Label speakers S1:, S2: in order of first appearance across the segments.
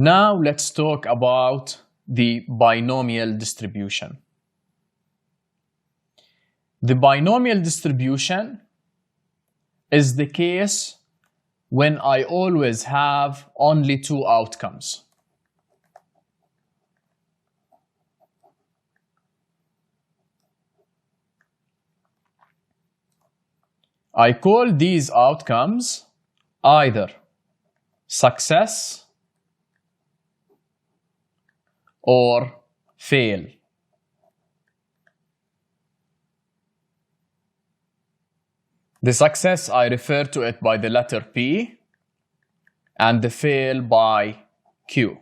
S1: Now let's talk about the binomial distribution. The binomial distribution is the case when I always have only two outcomes. I call these outcomes either success or fail. The success, I refer to it by the letter P, and the fail by Q.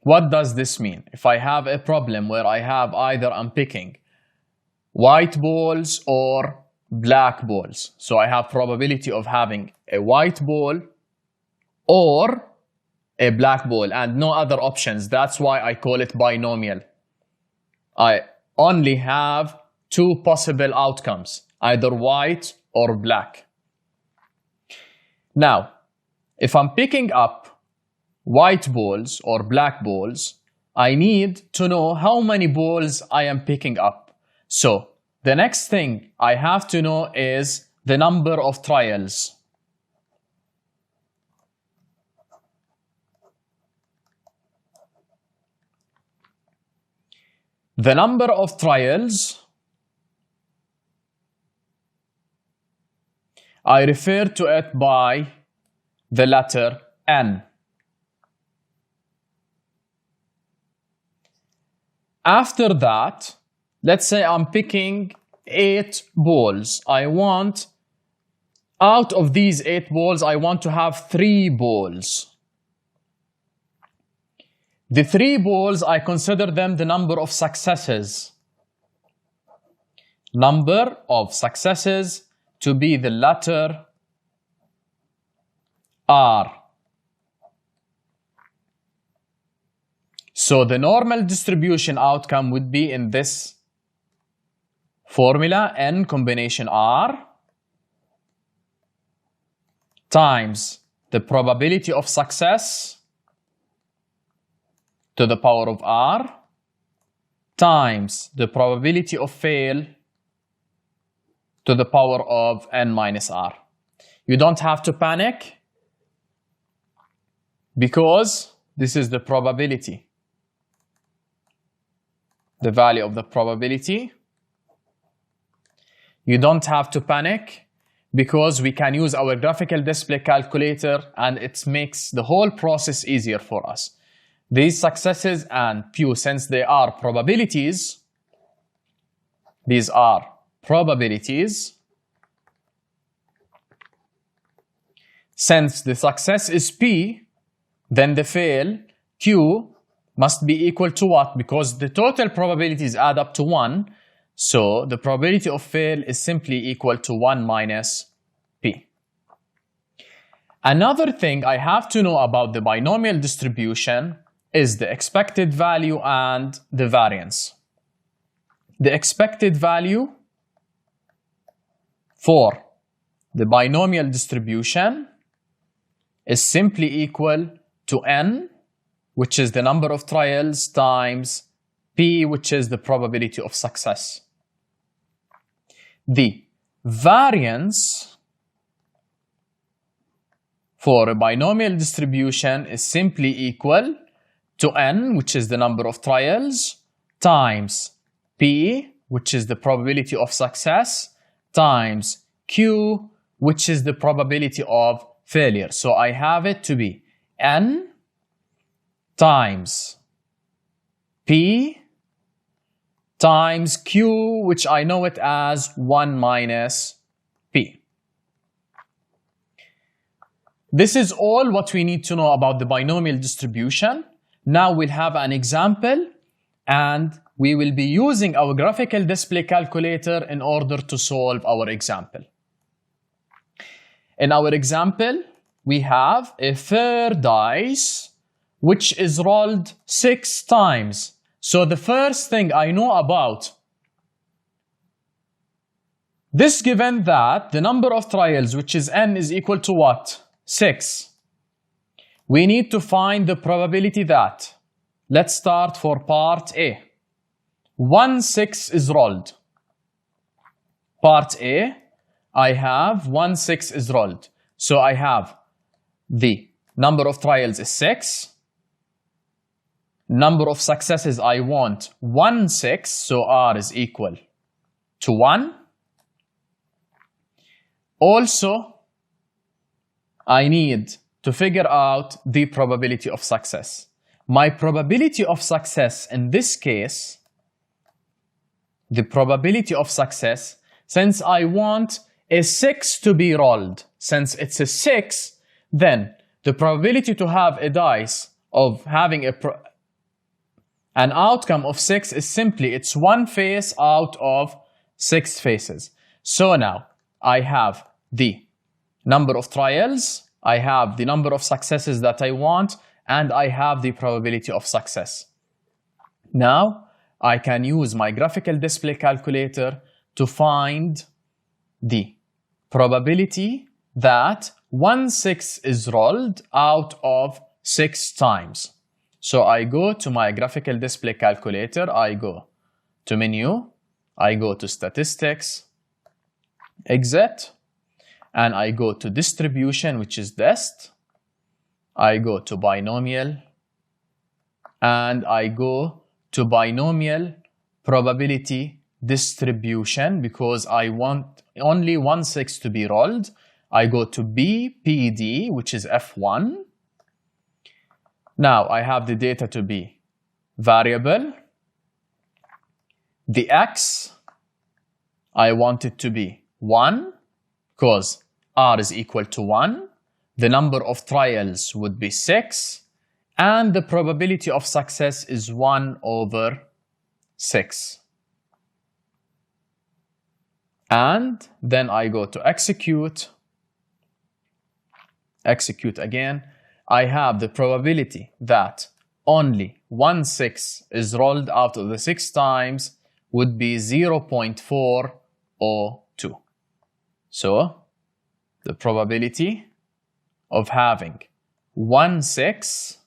S1: What does this mean? If I have a problem where I have either I'm picking white balls or black balls, so I have probability of having a white ball or a black ball and no other options. That's why I call it binomial. I only have two possible outcomes, either white or black. Now, if I'm picking up white balls or black balls, I need to know how many balls I am picking up. So, the next thing I have to know is the number of trials. The number of trials, I refer to it by the letter N. After that, let's say I'm picking 8 balls. Out of these 8 balls, I want to have 3 balls. The 3 balls, I consider them the number of successes. Number of successes to be the letter R. So the normal distribution outcome would be in this formula, N combination R times the probability of success to the power of R times the probability of fail to the power of N minus R. You don't have to panic because this is the probability, the value of the probability. You don't have to panic because we can use our graphical display calculator and it makes the whole process easier for us. These successes and Q, since they are probabilities, these are probabilities. Since the success is P, then the fail, Q, must be equal to what? Because the total probabilities add up to 1, so the probability of fail is simply equal to 1 minus P. Another thing I have to know about the binomial distribution is the expected value and the variance. The expected value for the binomial distribution is simply equal to N, which is the number of trials, times P, which is the probability of success. The variance for a binomial distribution is simply equal to N, which is the number of trials, times P, which is the probability of success, times Q, which is the probability of failure. So I have it to be N times P times Q, which I know it as 1 minus P. This is all what we need to know about the binomial distribution. Now we'll have an example and we will be using our graphical display calculator in order to solve our example. In our example, we have a fair dice which is rolled 6 times. So the first thing I know about This given that the number of trials, which is n, is equal to what? 6. We need to find the probability that, let's start for part A. 1/6 is rolled. Part A, I have 1/6 is rolled. So I have the number of trials is 6. Number of successes I want 1/6, so R is equal to 1. Also, I need to figure out the probability of success. My probability of success in this case, the probability of success, since I want a 6 to be rolled, since it's a 6, then the probability to have a dice of having an outcome of 6 is simply, it's one face out of 6 faces. So now I have the number of trials, I have the number of successes that I want, and I have the probability of success. Now I can use my graphical display calculator to find the probability that 1/6 is rolled out of 6 times. So I go to my graphical display calculator, I go to menu, I go to statistics, exit, and I go to distribution, which is dist. I go to binomial, and I go to binomial probability distribution because I want only 1/6 to be rolled. I go to BPD, which is F1. Now I have the data to be variable. The X, I want it to be 1 because R is equal to 1. The number of trials would be 6. And the probability of success is 1/6. And then I go to execute. Execute again. I have the probability that only 1/6 is rolled out of the 6 times would be 0.402. So the probability of having 1/6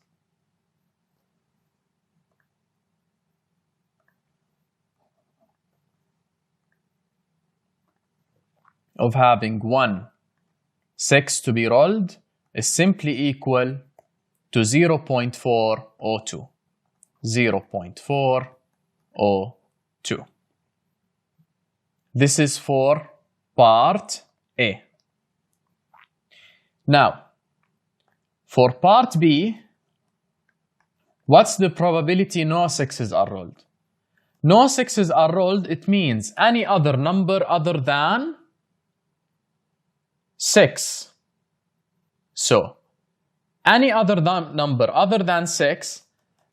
S1: of having 1/6 to be rolled is simply equal to 0.402. 0.402. This is for part A. Now, for part B, what's the probability no 6s are rolled? No 6s are rolled, it means any other number other than 6. So, any other number other than 6,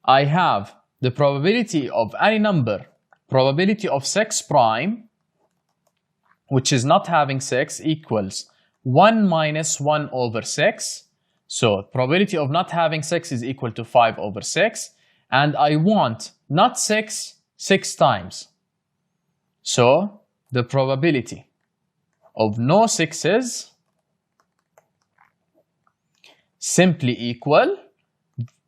S1: I have the probability of any number, probability of 6 prime, which is not having 6, equals 1 minus 1/6. So, probability of not having 6 is equal to 5/6. And I want not 6 times. So, the probability of no 6s simply equal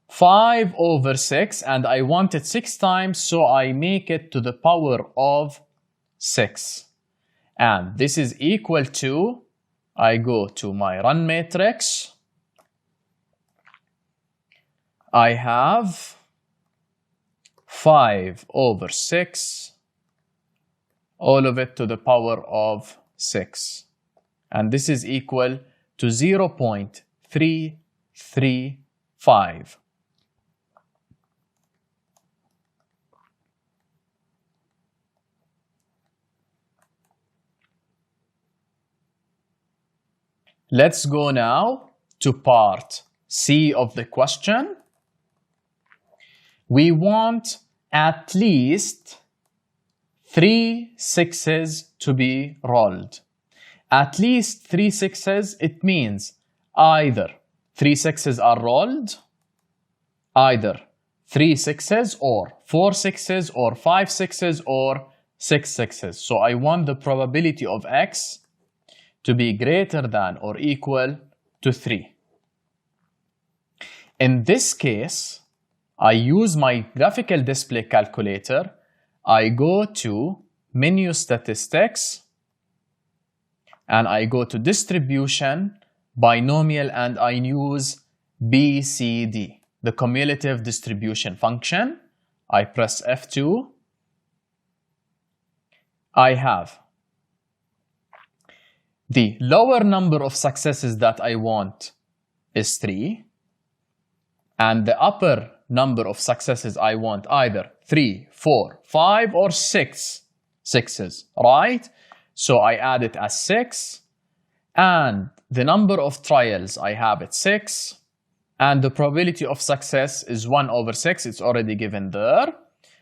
S1: 5/6, and I want it 6 times, so I make it to the power of 6. And this is equal to, I go to my run matrix, I have 5/6, all of it to the power of 6. And this is equal to 0.335. Let's go now to part C of the question. We want at least 3 6s to be rolled. At least 3 6s, it means either 3 6s are rolled, either 3 6s or 4 6s or 5 6s or 6 sixes. So I want the probability of X to be greater than or equal to 3. In this case, I use my graphical display calculator. I go to Menu Statistics, and I go to Distribution, Binomial, and I use BCD, the cumulative distribution function. I press F2. I have the lower number of successes that I want is 3, and the upper number of successes I want either 3, 4, 5, or 6 sixes, right? So I add it as 6, and the number of trials I have at 6, and the probability of success is 1/6. It's already given there.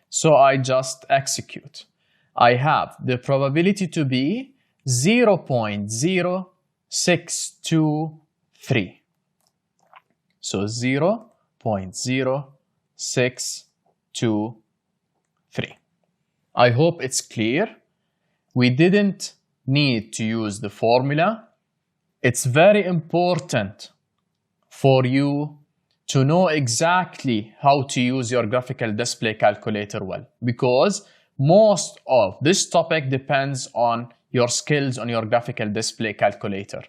S1: So I just execute. I have the probability to be 0.0623. So 0.0623. I hope it's clear. We didn't need to use the formula. It's very important for you to know exactly how to use your graphical display calculator well, because most of this topic depends on your skills on your graphical display calculator.